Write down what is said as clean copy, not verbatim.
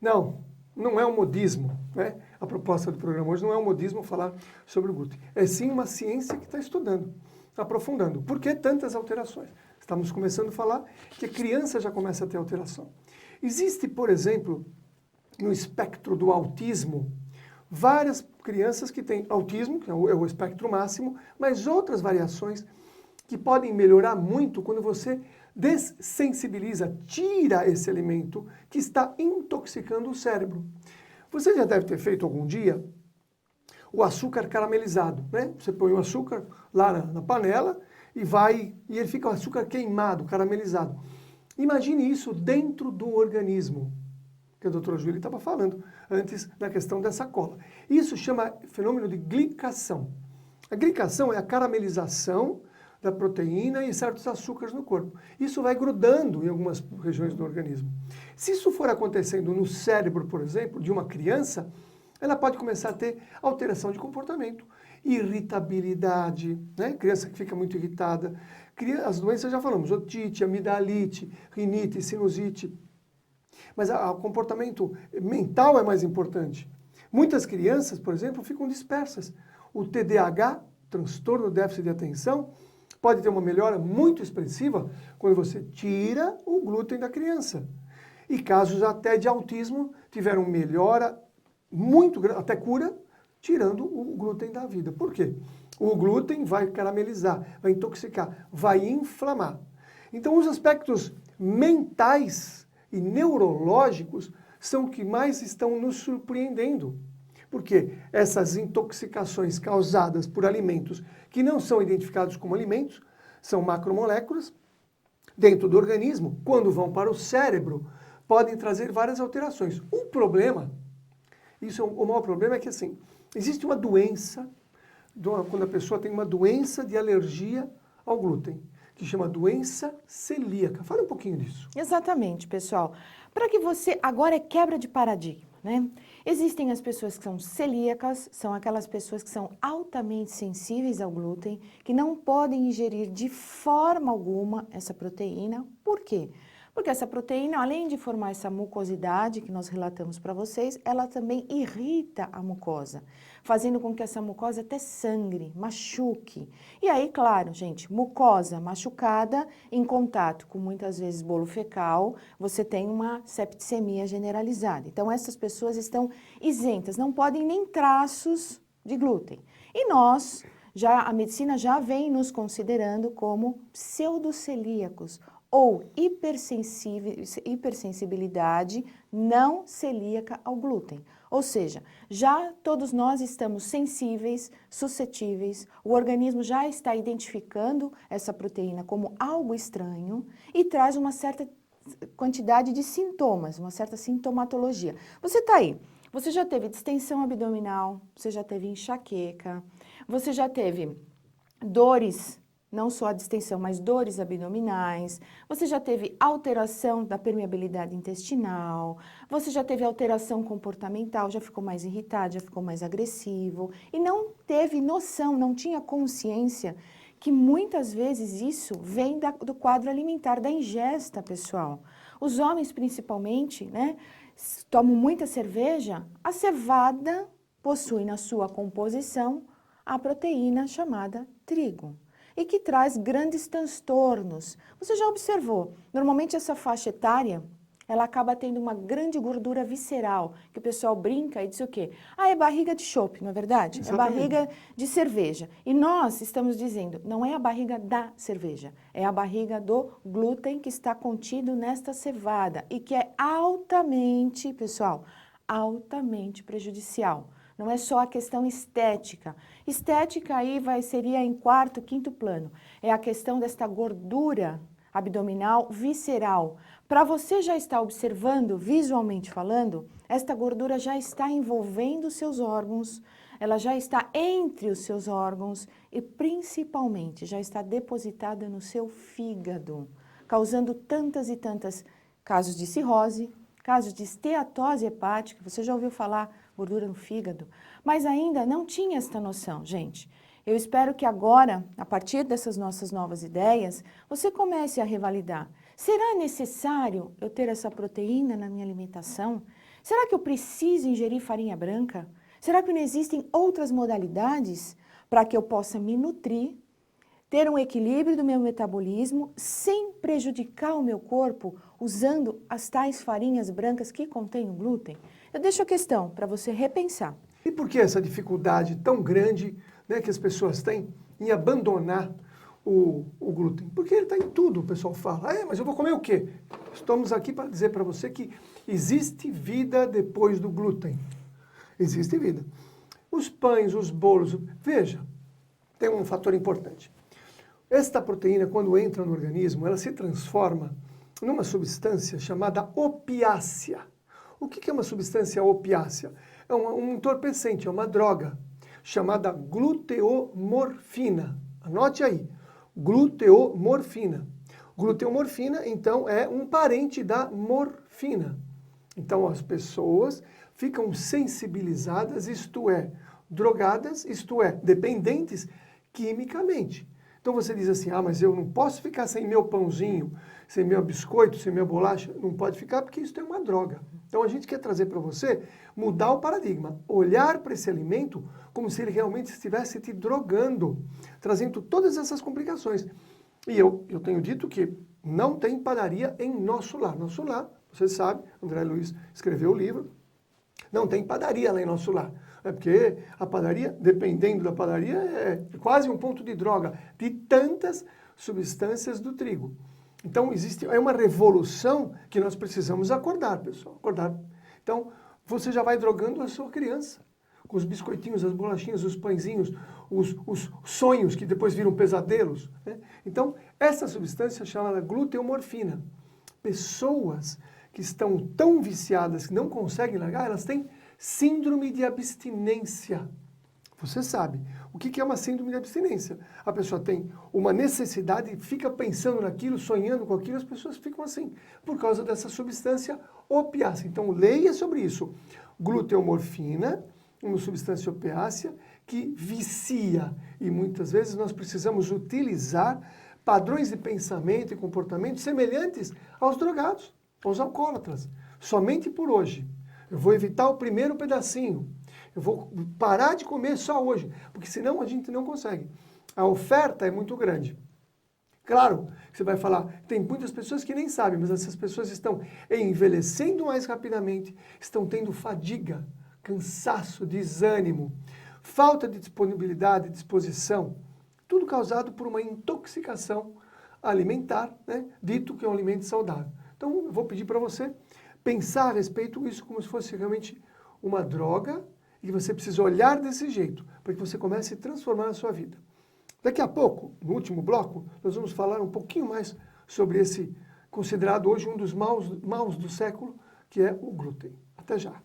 Não, não é um modismo, né? A proposta do programa hoje não é um modismo falar sobre o glúten. É sim uma ciência que está estudando, aprofundando. Por que tantas alterações? Estamos começando a falar que a criança já começa a ter alteração. Existe, por exemplo, no espectro do autismo, várias crianças que têm autismo, que é o espectro máximo, mas outras variações que podem melhorar muito quando você dessensibiliza, tira esse elemento que está intoxicando o cérebro. Você já deve ter feito algum dia o açúcar caramelizado, né? Você põe o açúcar lá na panela e ele fica o açúcar queimado, caramelizado. Imagine isso dentro do organismo, que a doutora Júlia estava falando antes na questão dessa cola. Isso chama fenômeno de glicação. A glicação é a caramelização da proteína e certos açúcares no corpo. Isso vai grudando em algumas regiões do organismo. Se isso for acontecendo no cérebro, por exemplo, de uma criança, ela pode começar a ter alteração de comportamento, irritabilidade, né? Criança que fica muito irritada. As doenças já falamos, otite, amidalite, rinite, sinusite. Mas o comportamento mental é mais importante. Muitas crianças, por exemplo, ficam dispersas. O TDAH, transtorno de déficit de atenção, pode ter uma melhora muito expressiva quando você tira o glúten da criança. E casos até de autismo tiveram melhora muito grande, até cura, tirando o glúten da vida. Por quê? O glúten vai caramelizar, vai intoxicar, vai inflamar. Então os aspectos mentais e neurológicos são o que mais estão nos surpreendendo. Porque essas intoxicações causadas por alimentos que não são identificados como alimentos, são macromoléculas dentro do organismo, quando vão para o cérebro, podem trazer várias alterações. O problema, o maior problema é que assim, existe uma doença, quando a pessoa tem uma doença de alergia ao glúten, que chama doença celíaca. Fala um pouquinho disso. Exatamente, pessoal. Para que você... Agora é quebra de paradigma, né? Existem as pessoas que são celíacas, são aquelas pessoas que são altamente sensíveis ao glúten, que não podem ingerir de forma alguma essa proteína. Por quê? Porque essa proteína, além de formar essa mucosidade que nós relatamos para vocês, ela também irrita a mucosa, fazendo com que essa mucosa até sangre, machuque. E aí, claro, gente, mucosa machucada, em contato com muitas vezes bolo fecal, você tem uma septicemia generalizada. Então, essas pessoas estão isentas, não podem nem traços de glúten. E nós, a medicina já vem nos considerando como pseudocelíacos, ou hipersensibilidade não celíaca ao glúten. Ou seja, já todos nós estamos sensíveis, suscetíveis, o organismo já está identificando essa proteína como algo estranho e traz uma certa quantidade de sintomas, uma certa sintomatologia. Você está aí, você já teve distensão abdominal, você já teve enxaqueca, você já teve dores, não só a distensão, mas dores abdominais, você já teve alteração da permeabilidade intestinal, você já teve alteração comportamental, já ficou mais irritado, já ficou mais agressivo, e não teve noção, não tinha consciência que muitas vezes isso vem do quadro alimentar, da ingesta, pessoal. Os homens, principalmente, né, tomam muita cerveja, a cevada possui na sua composição a proteína chamada trigo e que traz grandes transtornos. Você já observou, normalmente essa faixa etária, ela acaba tendo uma grande gordura visceral, que o pessoal brinca e diz o quê? Ah, é barriga de chope, não é verdade? Exatamente. É barriga de cerveja. E nós estamos dizendo, não é a barriga da cerveja, é a barriga do glúten que está contido nesta cevada e que é altamente, pessoal, altamente prejudicial. Não é só a questão estética. Estética aí seria em quarto, quinto plano. É a questão desta gordura abdominal visceral. Para você já estar observando, visualmente falando, esta gordura já está envolvendo os seus órgãos, ela já está entre os seus órgãos e principalmente já está depositada no seu fígado, causando tantas e tantas casos de cirrose, casos de esteatose hepática. Você já ouviu falar gordura no fígado? Mas ainda não tinha esta noção, gente. Eu espero que agora, a partir dessas nossas novas ideias, você comece a revalidar. Será necessário eu ter essa proteína na minha alimentação? Será que eu preciso ingerir farinha branca? Será que não existem outras modalidades para que eu possa me nutrir, ter um equilíbrio do meu metabolismo sem prejudicar o meu corpo usando as tais farinhas brancas que contêm o glúten? Eu deixo a questão para você repensar. E por que essa dificuldade tão grande, né, que as pessoas têm em abandonar o glúten? Porque ele está em tudo, o pessoal fala. Mas eu vou comer o quê? Estamos aqui para dizer para você que existe vida depois do glúten. Existe vida. Os pães, os bolos, veja, tem um fator importante. Esta proteína, quando entra no organismo, ela se transforma numa substância chamada opiácea. O que é uma substância opiácea? É um entorpecente, é uma droga, chamada gluteomorfina. Anote aí, gluteomorfina. Gluteomorfina, então, é um parente da morfina. Então, as pessoas ficam sensibilizadas, isto é, drogadas, isto é, dependentes quimicamente. Então você diz assim, mas eu não posso ficar sem meu pãozinho, sem meu biscoito, sem minha bolacha. Não pode ficar porque isso é uma droga. Então a gente quer trazer para você, mudar o paradigma, olhar para esse alimento como se ele realmente estivesse te drogando, trazendo todas essas complicações. E eu tenho dito que não tem padaria em nosso lar. Nosso lar, você sabe, André Luiz escreveu o livro, não tem padaria lá em nosso lar. É porque a padaria, dependendo da padaria, é quase um ponto de droga, de tantas substâncias do trigo. Então, é uma revolução que nós precisamos acordar, pessoal. Acordar. Então, você já vai drogando a sua criança, com os biscoitinhos, as bolachinhas, os pãezinhos, os sonhos que depois viram pesadelos, né? Então, essa substância é chamada gluteomorfina. Pessoas que estão tão viciadas que não conseguem largar, elas têm síndrome de abstinência. Você sabe. O que é uma síndrome de abstinência? A pessoa tem uma necessidade e fica pensando naquilo, sonhando com aquilo, as pessoas ficam assim, por causa dessa substância opiácea. Então, leia sobre isso. Gluteomorfina, uma substância opiácea que vicia. E muitas vezes nós precisamos utilizar padrões de pensamento e comportamento semelhantes aos drogados, aos alcoólatras. Somente por hoje. Eu vou evitar o primeiro pedacinho. Eu vou parar de comer só hoje, porque senão a gente não consegue. A oferta é muito grande. Claro, você vai falar, tem muitas pessoas que nem sabem, mas essas pessoas estão envelhecendo mais rapidamente, estão tendo fadiga, cansaço, desânimo, falta de disponibilidade, disposição, tudo causado por uma intoxicação alimentar, né? Dito que é um alimento saudável. Então, eu vou pedir para você pensar a respeito disso como se fosse realmente uma droga e que você precisa olhar desse jeito para que você comece a transformar a sua vida. Daqui a pouco, no último bloco, nós vamos falar um pouquinho mais sobre esse considerado hoje um dos maus do século, que é o glúten. Até já!